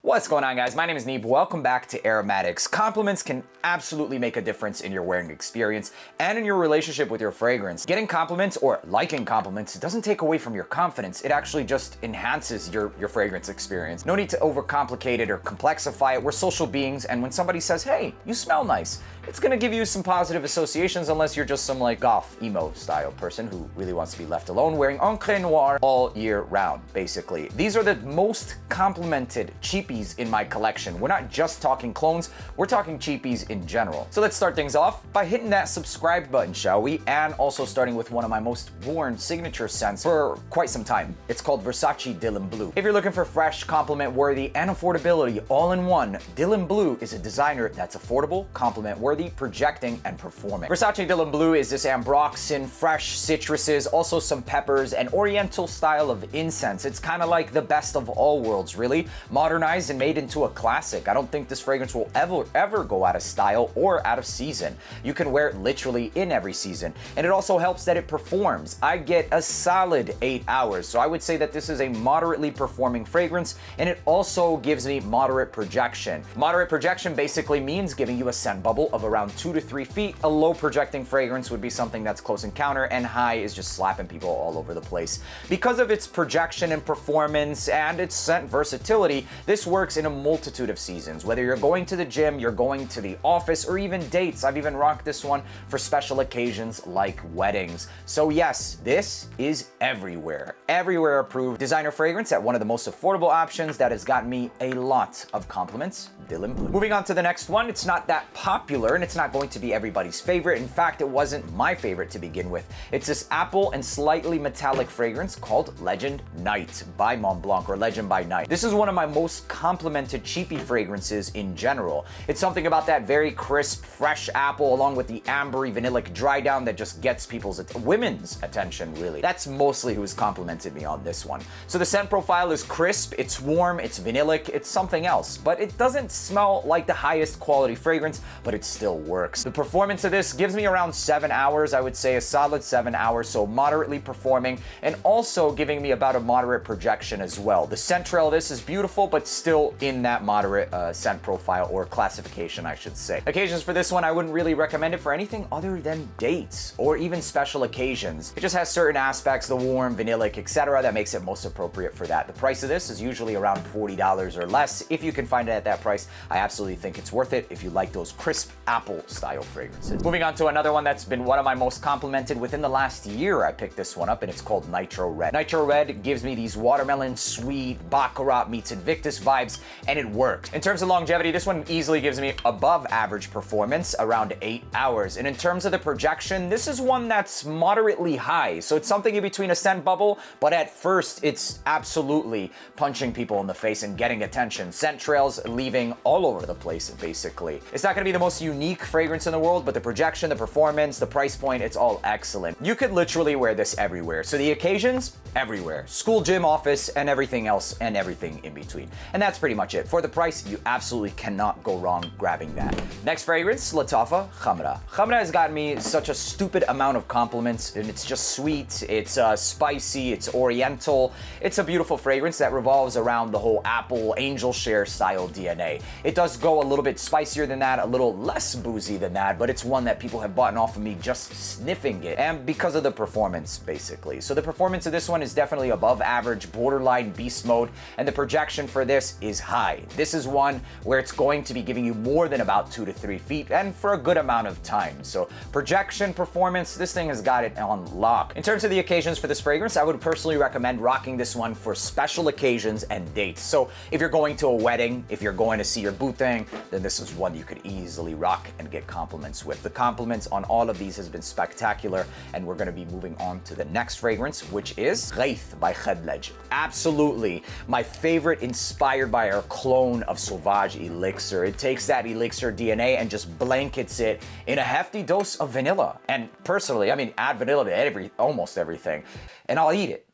What's going on, guys? My name is Neeb. Welcome back to AROMATIX. Compliments can absolutely make a difference in your wearing experience and in your relationship with your fragrance. Getting compliments or liking compliments doesn't take away from your confidence. It actually just enhances your fragrance experience. No need to overcomplicate it or complexify it. We're social beings, and when somebody says, hey, you smell nice, it's gonna give you some positive associations unless you're just some like goth, emo style person who really wants to be left alone wearing encre noir all year round, basically. These are the most complimented cheapies in my collection. We're not just talking clones, we're talking cheapies in general. So let's start things off by hitting that subscribe button, shall we? And also starting with one of my most worn signature scents for quite some time. It's called Versace Dylan Blue. If you're looking for fresh, compliment worthy, and affordability all in one, Dylan Blue is a designer that's affordable, compliment worthy, projecting, and performing. Versace Dylan Blue is this ambroxan, fresh citruses, also some peppers, and oriental style of incense. It's kind of like the best of all worlds, really. Modernized and made into a classic. I don't think this fragrance will ever go out of style or out of season. You can wear it literally in every season. And it also helps that it performs. I get a solid 8 hours. So I would say that this is a moderately performing fragrance, and it also gives me moderate projection. Moderate projection basically means giving you a scent bubble of around 2 to 3 feet. A low projecting fragrance would be something that's close encounter, and high is just slapping people all over the place. Because of its projection and performance and its scent versatility, this works in a multitude of seasons. Whether you're going to the gym, you're going to the office, or even dates. I've even rocked this one for special occasions like weddings. So yes, this is everywhere. Everywhere approved designer fragrance at one of the most affordable options that has gotten me a lot of compliments, Dylan Blue. Moving on to the next one, it's not that popular and it's not going to be everybody's favorite. In fact, it wasn't my favorite to begin with. It's this apple and slightly metallic fragrance called Legend Night by Mont Blanc, or Legend by Night. This is one of my most complimented cheapie fragrances in general. It's something about that very crisp, fresh apple along with the ambery vanillic dry down that just gets women's attention, really. That's mostly who's complimented me on this one. So the scent profile is crisp, it's warm, it's vanillic, it's something else, but it doesn't smell like the highest quality fragrance, but it still works. The performance of this gives me around 7 hours, I would say a solid 7 hours, so moderately performing, and also giving me about a moderate projection as well. The scent trail of this is beautiful, but still in that moderate scent profile or classification, I should say. Occasions for this one, I wouldn't really recommend it for anything other than dates or even special occasions. It just has certain aspects, the warm, vanillic, etc., that makes it most appropriate for that. The price of this is usually around $40 or less. If you can find it at that price, I absolutely think it's worth it if you like those crisp apple style fragrances. Moving on to another one that's been one of my most complimented within the last year. I picked this one up and it's called Nitro Red. Nitro Red gives me these watermelon, sweet, Baccarat meets Invictus vibes, and it works. In terms of longevity, this one easily gives me above average performance, around 8 hours. And in terms of the projection, this is one that's moderately high. So it's something in between a scent bubble, but at first it's absolutely punching people in the face and getting attention. Scent trails leaving all over the place, basically. It's not gonna be the most unique fragrance in the world, but the projection, the performance, the price point, it's all excellent. You could literally wear this everywhere. So the occasions, everywhere. School, gym, office, and everything else, and everything in between. And that's pretty much it. For the price, you absolutely cannot go wrong grabbing that. Next fragrance, Latafa Khamra. Khamra has gotten me such a stupid amount of compliments, and it's just sweet, it's spicy, it's oriental. It's a beautiful fragrance that revolves around the whole apple angel share style DNA. It does go a little bit spicier than that, a little less boozy than that, but it's one that people have bought off of me just sniffing it, and because of the performance, basically. So the performance of this one is definitely above average, borderline beast mode, and the projection for this is high. This is one where it's going to be giving you more than about 2 to 3 feet, and for a good amount of time. So projection, performance, this thing has got it on lock. In terms of the occasions for this fragrance, I would personally recommend rocking this one for special occasions and dates. So if you're going to a wedding, if you're going to see your boo thing, then this is one you could easily rock and get compliments with. The compliments on all of these has been spectacular, and we're gonna be moving on to the next fragrance, which is Ghaith by Khadlej. Absolutely my favorite, inspired by our clone of Sauvage Elixir. It takes that Elixir DNA and just blankets it in a hefty dose of vanilla. And personally, I mean, add vanilla to almost everything, and I'll eat it.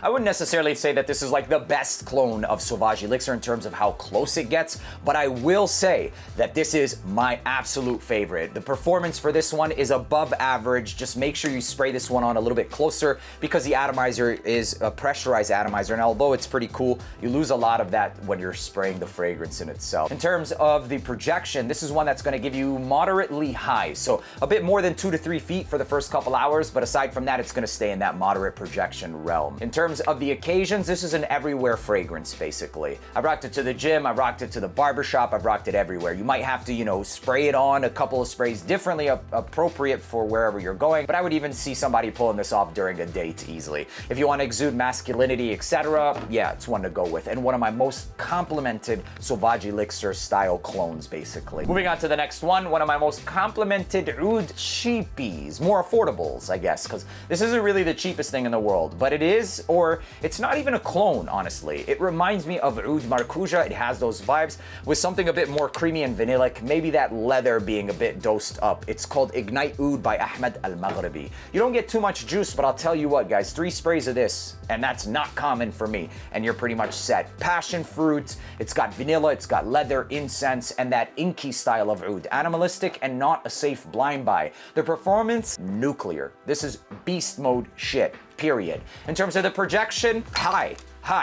I wouldn't necessarily say that this is like the best clone of Sauvage Elixir in terms of how close it gets, but I will say that this is my absolute favorite. The performance for this one is above average. Just make sure you spray this one on a little bit closer because the atomizer is a pressurized atomizer, and although it's pretty cool, you lose a lot of that when you're spraying the fragrance in itself. In terms of the projection, this is one that's going to give you moderately high, so a bit more than 2 to 3 feet for the first couple hours, but aside from that, it's going to stay in that moderate projection realm. In terms of the occasions, this is an everywhere fragrance, basically. I've rocked it to the gym, I've rocked it to the barbershop, I've rocked it everywhere. You might have to, you know, spray it on a couple of sprays differently, appropriate for wherever you're going, but I would even see somebody pulling this off during a date easily. If you want to exude masculinity, etc., yeah, it's one to go with, and one of my most complimented Sauvage Elixir style clones, basically. Moving on to the next one of my most complimented oud cheapies, more affordables, I guess, because this isn't really the cheapest thing in the world, but it is, or it's not even a clone, honestly. It reminds me of oud marcuja. It has those vibes with something a bit more creamy and vanillic, maybe that leather being a bit dosed up. It's called Ignite Oud by Ahmed Al-Maghribi. You don't get too much juice, but I'll tell you what, guys, 3 sprays of this, and that's not common for me, and you're pretty much set. Passion fruit, it's got vanilla, it's got leather, incense, and that inky style of oud. Animalistic and not a safe blind buy. The performance, nuclear. This is beast mode shit, period. In terms of the projection, high.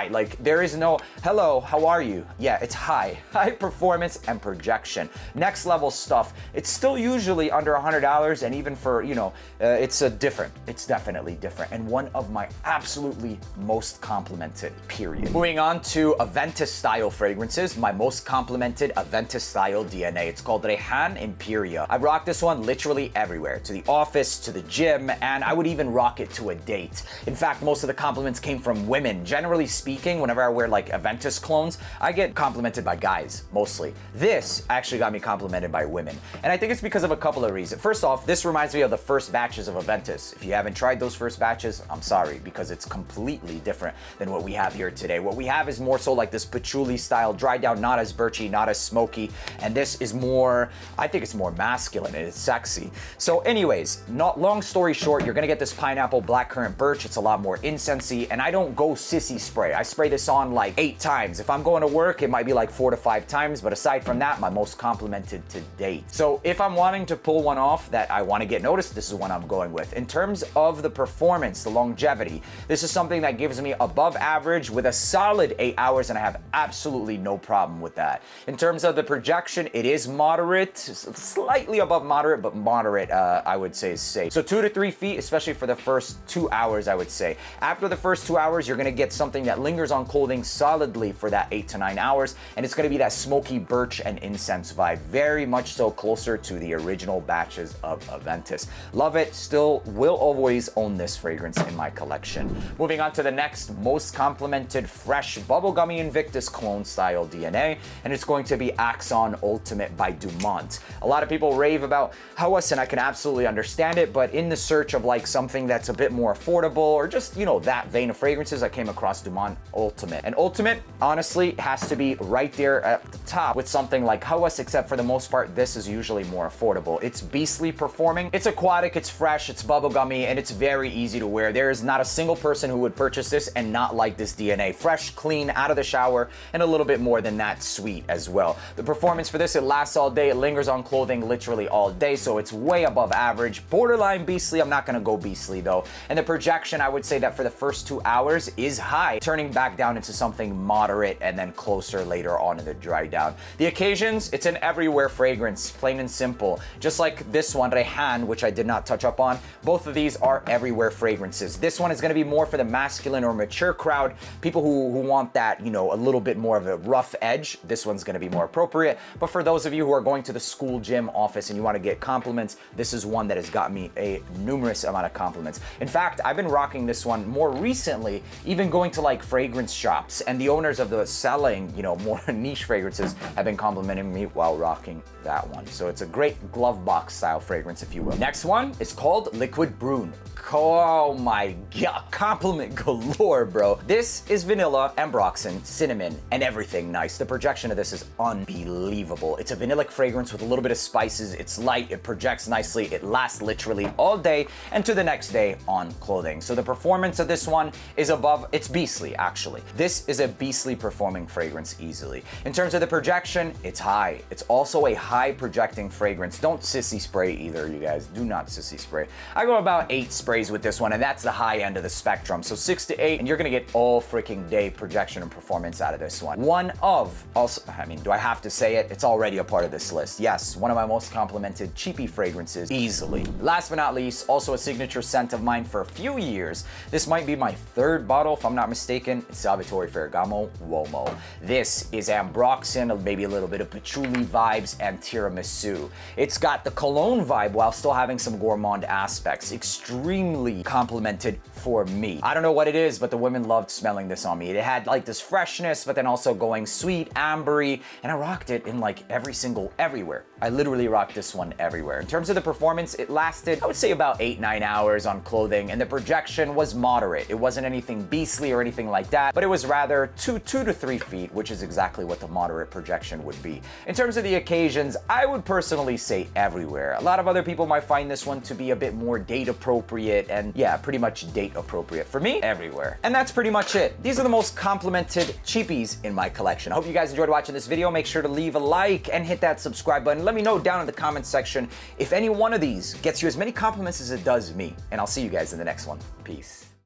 Like there is no hello, how are you? Yeah, it's high performance and projection. Next level stuff. It's still usually under $100, and even for, you know, it's definitely different, and one of my absolutely most complimented, period. Moving on to Aventus style fragrances, my most complimented Aventus style DNA. It's called Rehan Imperia. I rock this one literally everywhere, to the office, to the gym, and I would even rock it to a date. In fact, most of the compliments came from women. Generally speaking, whenever I wear like Aventus clones, I get complimented by guys, mostly. This actually got me complimented by women, and I think it's because of a couple of reasons. First off, this reminds me of the first batches of Aventus. If you haven't tried those first batches, I'm sorry, because it's completely different than what we have here today. What we have is more so like this patchouli style, dried down, not as birchy, not as smoky, and this is more, I think it's more masculine and it's sexy. So anyways, not long story short, you're gonna get this pineapple blackcurrant birch. It's a lot more incensey, and I don't go sissy spray. I spray this on like 8 times. If I'm going to work, it might be like 4 to 5 times, but aside from that, my most complimented to date. So if I'm wanting to pull one off that I want to get noticed, this is one I'm going with. In terms of the performance, the longevity, this is something that gives me above average with a solid 8 hours, and I have absolutely no problem with that. In terms of the projection, it is moderate, slightly above moderate, but moderate, I would say, is safe. So 2 to 3 feet, especially for the first 2 hours, I would say. After the first 2 hours, you're going to get something that lingers on clothing solidly for that 8 to 9 hours, and it's going to be that smoky birch and incense vibe, very much so closer to the original batches of Aventus. Love it, still will always own this fragrance in my collection. Moving on to the next most complimented fresh bubblegummy Invictus clone style DNA, and it's going to be AXON Ultimate by Dumont. A lot of people rave about Hawas, and I can absolutely understand it, but in the search of like something that's a bit more affordable, or just, you know, that vein of fragrances, I came across Dumont Ultimate. And Ultimate, honestly, has to be right there at the top with something like Hawas, except for the most part, this is usually more affordable. It's beastly performing, it's aquatic, it's fresh, it's bubblegummy, and it's very easy to wear. There is not a single person who would purchase this and not like this DNA. Fresh, clean, out of the shower, and a little bit more than that, sweet as well. The performance for this, it lasts all day, it lingers on clothing literally all day, so it's way above average. Borderline beastly, I'm not gonna go beastly though. And the projection, I would say that for the first 2 hours is high, turning back down into something moderate and then closer later on in the dry down. The occasions, it's an everywhere fragrance, plain and simple. Just like this one, Rehan, which I did not touch up on, both of these are everywhere fragrances. This one is gonna be more for the masculine or mature crowd, people who want that, you know, a little bit more of a rough edge. This one's gonna be more appropriate. But for those of you who are going to the school, gym, office, and you wanna get compliments, this is one that has got me a numerous amount of compliments. In fact, I've been rocking this one more recently, even going to like like fragrance shops, and the owners of the selling, you know, more niche fragrances have been complimenting me while rocking that one. So it's a great glove box style fragrance, if you will. Next one is called Liquid Brun. Oh my god, compliment galore, bro. This is vanilla, ambroxan, cinnamon, and everything nice. The projection of this is unbelievable. It's a vanillic fragrance with a little bit of spices. It's light, it projects nicely, it lasts literally all day and to the next day on clothing. So the performance of this one is above, it's beastly actually. This is a beastly performing fragrance easily. In terms of the projection, it's high. It's also a high projecting fragrance. Don't sissy spray either, you guys. Do not sissy spray. I go about 8 sprays with this one, and that's the high end of the spectrum. So 6 to 8, and you're gonna get all freaking day projection and performance out of this one. One of, also, I mean, do I have to say it? It's already a part of this list. Yes, one of my most complimented cheapie fragrances, easily. Last but not least, also a signature scent of mine for a few years. This might be my 3rd bottle, if I'm not mistaken. It's Salvatore Ferragamo Uomo. This is ambroxan, maybe a little bit of patchouli vibes, and tiramisu. It's got the cologne vibe while still having some gourmand aspects. Extremely complimented for me. I don't know what it is, but the women loved smelling this on me. It had like this freshness, but then also going sweet, ambery, and I rocked it in like everywhere. I literally rocked this one everywhere. In terms of the performance, it lasted, I would say about 8-9 hours on clothing, and the projection was moderate. It wasn't anything beastly or anything like that, but it was rather 2 to 3 feet, which is exactly what the moderate projection would be. In terms of the occasions, I would personally say everywhere. A lot of other people might find this one to be a bit more date appropriate, and yeah, pretty much date appropriate. For me, everywhere. And that's pretty much it. These are the most complimented cheapies in my collection. I hope you guys enjoyed watching this video. Make sure to leave a like and hit that subscribe button. Let me know down in the comments section if any one of these gets you as many compliments as it does me. And I'll see you guys in the next one. Peace.